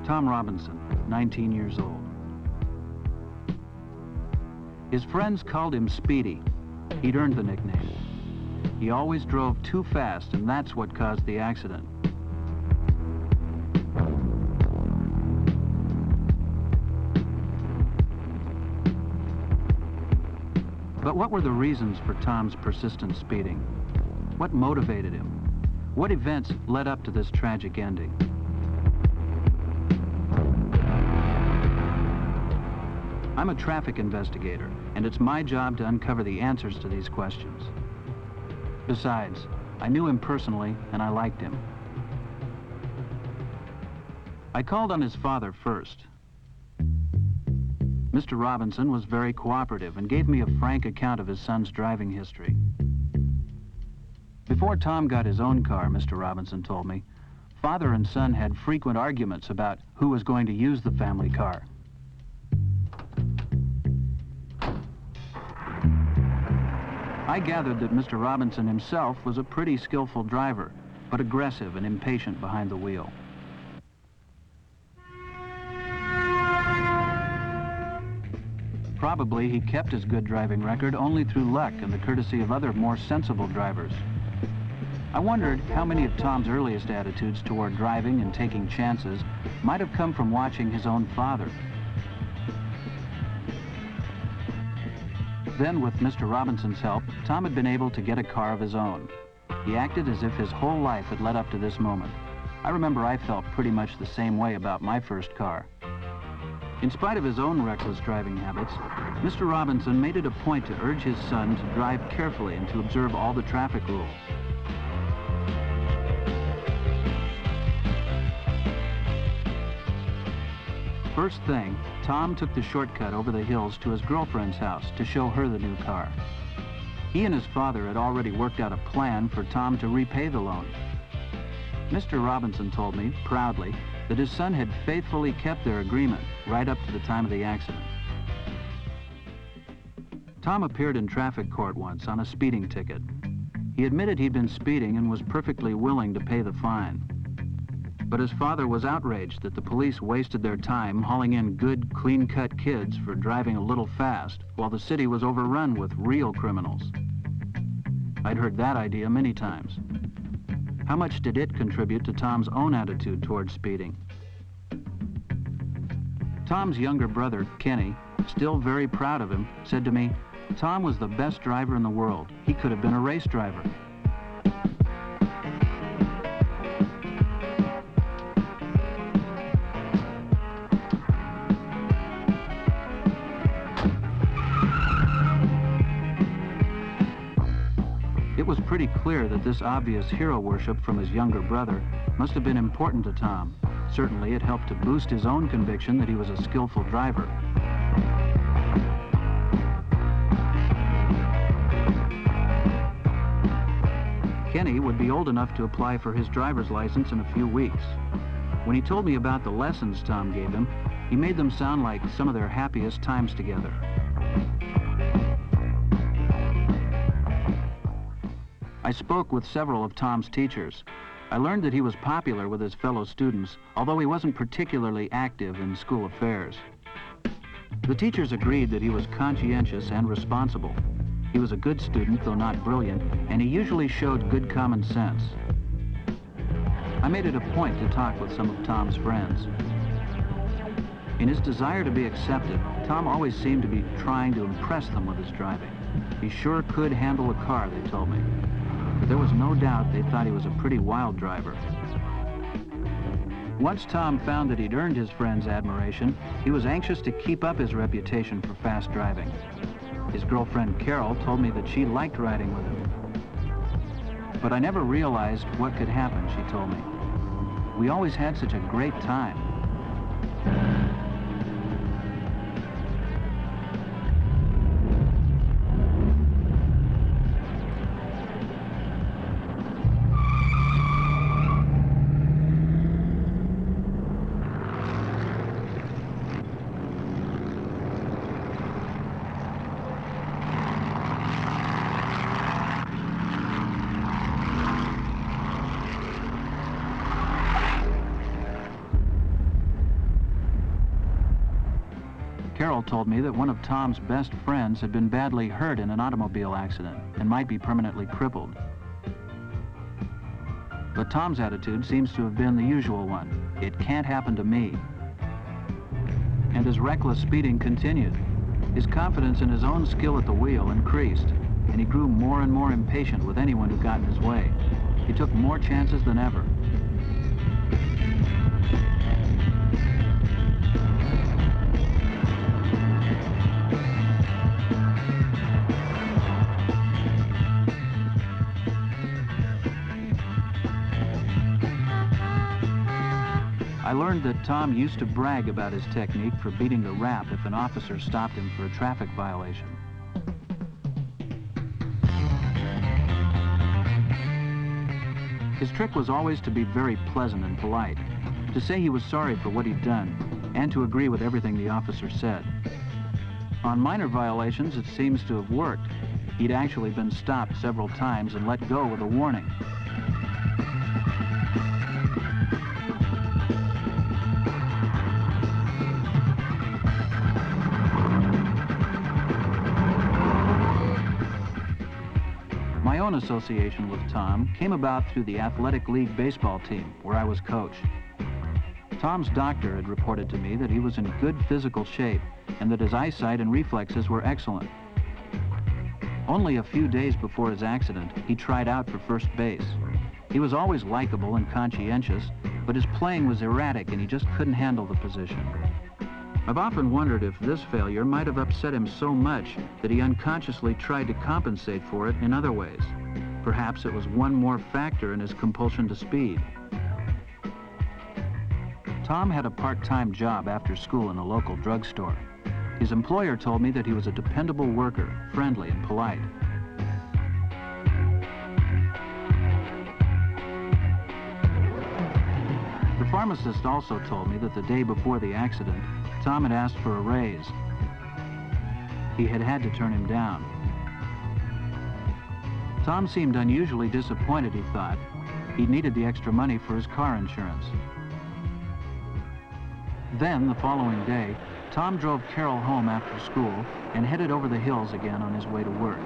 Tom Robinson, 19 years old. His friends called him Speedy. He'd earned the nickname. He always drove too fast, and that's what caused the accident. But what were the reasons for Tom's persistent speeding? What motivated him? What events led up to this tragic ending? I'm a traffic investigator, and it's my job to uncover the answers to these questions. Besides, I knew him personally, and I liked him. I called on his father first. Mr. Robinson was very cooperative and gave me a frank account of his son's driving history. Before Tom got his own car, Mr. Robinson told me, father and son had frequent arguments about who was going to use the family car. I gathered that Mr. Robinson himself was a pretty skillful driver, but aggressive and impatient behind the wheel. Probably he kept his good driving record only through luck and the courtesy of other more sensible drivers. I wondered how many of Tom's earliest attitudes toward driving and taking chances might have come from watching his own father. Then, with Mr. Robinson's help, Tom had been able to get a car of his own. He acted as if his whole life had led up to this moment. I remember I felt pretty much the same way about my first car. In spite of his own reckless driving habits, Mr. Robinson made it a point to urge his son to drive carefully and to observe all the traffic rules. First thing, Tom took the shortcut over the hills to his girlfriend's house to show her the new car. He and his father had already worked out a plan for Tom to repay the loan. Mr. Robinson told me, proudly, that his son had faithfully kept their agreement right up to the time of the accident. Tom appeared in traffic court once on a speeding ticket. He admitted he'd been speeding and was perfectly willing to pay the fine. But his father was outraged that the police wasted their time hauling in good, clean-cut kids for driving a little fast, while the city was overrun with real criminals. I'd heard that idea many times. How much did it contribute to Tom's own attitude toward speeding? Tom's younger brother, Kenny, still very proud of him, said to me, "Tom was the best driver in the world. He could have been a race driver." It was pretty clear that this obvious hero worship from his younger brother must have been important to Tom. Certainly, it helped to boost his own conviction that he was a skillful driver. Kenny would be old enough to apply for his driver's license in a few weeks. When he told me about the lessons Tom gave him, he made them sound like some of their happiest times together. I spoke with several of Tom's teachers. I learned that he was popular with his fellow students, although he wasn't particularly active in school affairs. The teachers agreed that he was conscientious and responsible. He was a good student, though not brilliant, and he usually showed good common sense. I made it a point to talk with some of Tom's friends. In his desire to be accepted, Tom always seemed to be trying to impress them with his driving. He sure could handle a car, they told me. But there was no doubt they thought he was a pretty wild driver. Once Tom found that he'd earned his friends' admiration, he was anxious to keep up his reputation for fast driving. His girlfriend Carol told me that she liked riding with him. But I never realized what could happen, she told me. We always had such a great time. told me that one of Tom's best friends had been badly hurt in an automobile accident and might be permanently crippled. But Tom's attitude seems to have been the usual one. It can't happen to me. And his reckless speeding continued. His confidence in his own skill at the wheel increased, and he grew more and more impatient with anyone who got in his way. He took more chances than ever. I learned that Tom used to brag about his technique for beating the rap if an officer stopped him for a traffic violation. His trick was always to be very pleasant and polite, to say he was sorry for what he'd done, and to agree with everything the officer said. On minor violations, it seems to have worked. He'd actually been stopped several times and let go with a warning. My own association with Tom came about through the Athletic League baseball team, where I was coach. Tom's doctor had reported to me that he was in good physical shape and that his eyesight and reflexes were excellent. Only a few days before his accident, he tried out for first base. He was always likable and conscientious, but his playing was erratic and he just couldn't handle the position. I've often wondered if this failure might have upset him so much that he unconsciously tried to compensate for it in other ways. Perhaps it was one more factor in his compulsion to speed. Tom had a part-time job after school in a local drugstore. His employer told me that he was a dependable worker, friendly and polite. The pharmacist also told me that the day before the accident, Tom had asked for a raise. He had had to turn him down. Tom seemed unusually disappointed, he thought. He needed the extra money for his car insurance. Then, the following day, Tom drove Carol home after school and headed over the hills again on his way to work.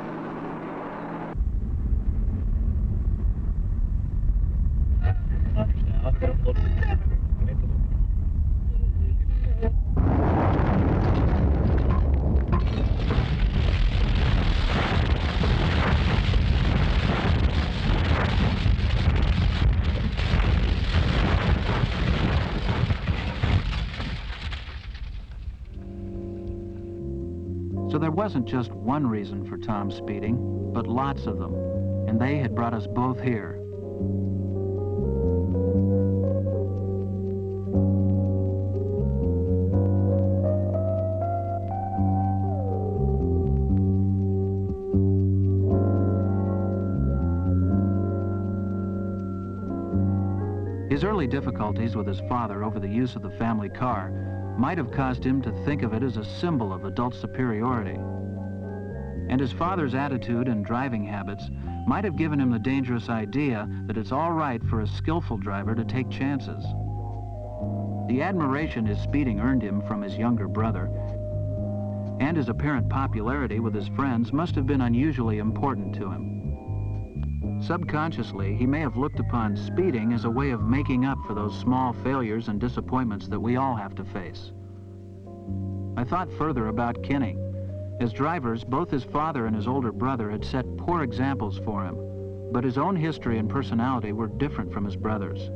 So there wasn't just one reason for Tom's speeding, but lots of them, and they had brought us both here. His early difficulties with his father over the use of the family car might have caused him to think of it as a symbol of adult superiority. And his father's attitude and driving habits might have given him the dangerous idea that it's all right for a skillful driver to take chances. The admiration his speeding earned him from his younger brother and his apparent popularity with his friends must have been unusually important to him. Subconsciously, he may have looked upon speeding as a way of making up for those small failures and disappointments that we all have to face. I thought further about Kenny. As drivers, both his father and his older brother had set poor examples for him, but his own history and personality were different from his brother's.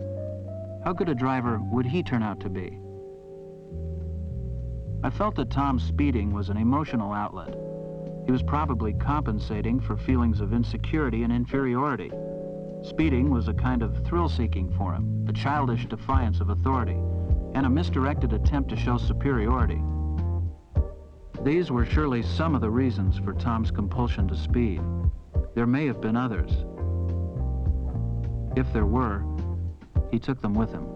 How good a driver would he turn out to be? I felt that Tom's speeding was an emotional outlet. He was probably compensating for feelings of insecurity and inferiority. Speeding was a kind of thrill-seeking for him, a childish defiance of authority, and a misdirected attempt to show superiority. These were surely some of the reasons for Tom's compulsion to speed. There may have been others. If there were, he took them with him.